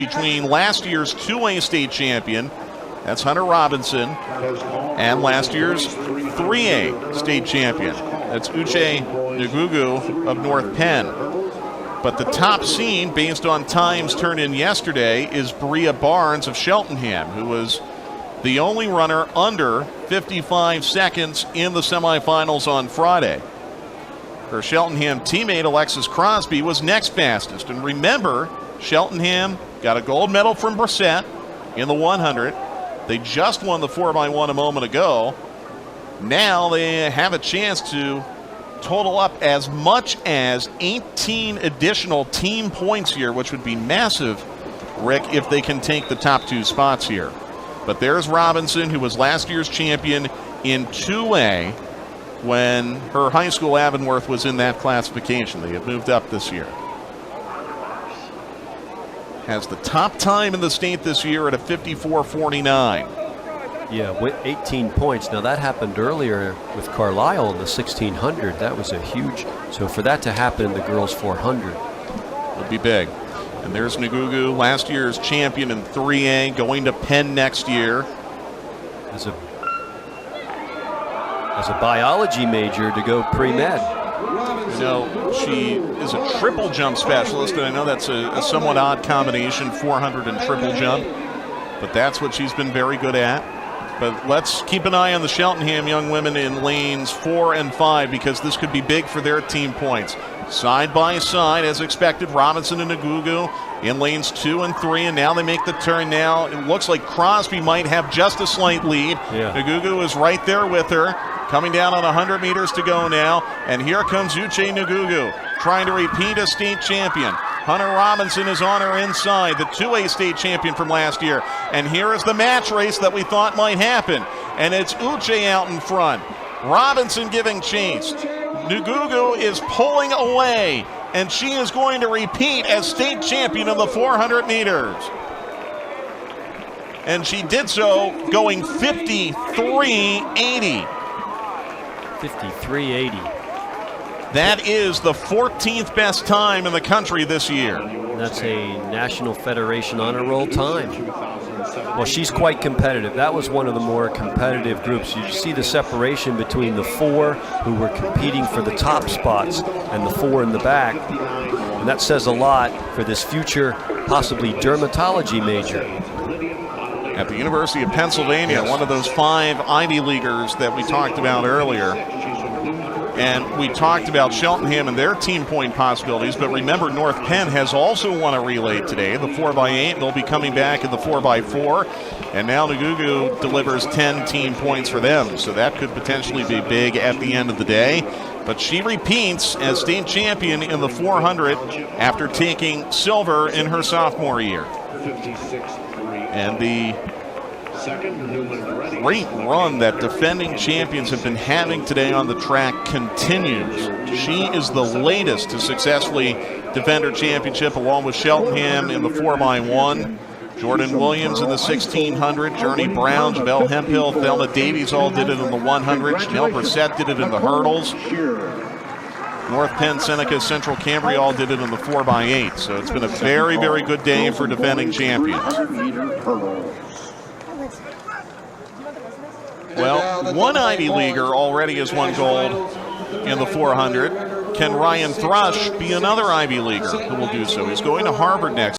between last year's 2A state champion, that's Hunter Robinson, and last year's 3A state champion, that's Uche Nwogwugwu of North Penn. But the top scene, based on times turned in yesterday, is Bria Barnes of Cheltenham, who was the only runner under 55 seconds in the semifinals on Friday. Her Cheltenham teammate, Alexis Crosby, was next fastest. And remember, Cheltenham got a gold medal from Bria in the 100. They just won the 4x1 a moment ago. Now they have a chance to total up as much as 18 additional team points here, which would be massive, Rick, if they can take the top two spots here. But there's Robinson, who was last year's champion in 2A when her high school Avonworth was in that classification. They have moved up this year. Has the top time in the state this year at a 54.49. Yeah, with 18 points. Now that happened earlier with Carlisle in the 1600. That was a huge, so for that to happen in the girls 400 would be big. And there's Nwogwugwu, last year's champion in 3A, going to Penn next year. As a biology major to go pre-med. You know, she is a triple jump specialist, and I know that's a somewhat odd combination, 400 and triple jump, but that's what she's been very good at. But let's keep an eye on the Cheltenham young women in lanes 4 and 5, because this could be big for their team points. Side by side, as expected, Robinson and Nwogwugwu in lanes 2 and 3, and now they make the turn. Now it looks like Crosby might have just a slight lead. Yeah. Nwogwugwu is right there with her, coming down on 100 meters to go now, and here comes Uche Nwogwugwu, trying to repeat as state champion. Hunter Robinson is on her inside, the 2A state champion from last year. And here is the match race that we thought might happen. And it's Uche out in front. Robinson giving chase. Nwogwugwu is pulling away, and she is going to repeat as state champion of the 400 meters. And she did so going 53.80. 53.80. That is the 14th best time in the country this year. That's a National Federation honor roll time. Well, she's quite competitive. That was one of the more competitive groups. You see the separation between the 4 who were competing for the top spots and the 4 in the back. And that says a lot for this future, possibly dermatology major. At the University of Pennsylvania, one of those 5 Ivy Leaguers that we talked about earlier. And we talked about Cheltenham and their team point possibilities, but remember, North Penn has also won a relay today, the 4x8, and they'll be coming back in the 4x4. And now Nwogwugwu delivers 10 team points for them, so that could potentially be big at the end of the day. But she repeats as state champion in the 400 after taking silver in her sophomore year. And the great run that defending champions have been having today on the track continues. She is the latest to successfully defend her championship, along with Cheltenham in the 4x1. Jordan Williams in the 1600, Journey Brown, Javel Hemphill, Thelma Davies all did it in the 100. Janelle Brissett did it in the hurdles. North Penn, Seneca, Central Cambria all did it in the 4x8. So it's been a very, very good day for defending champions. Well, one Ivy Leaguer already has won gold in the 400. Can Ryan Thrush be another Ivy Leaguer who will do so? He's going to Harvard next.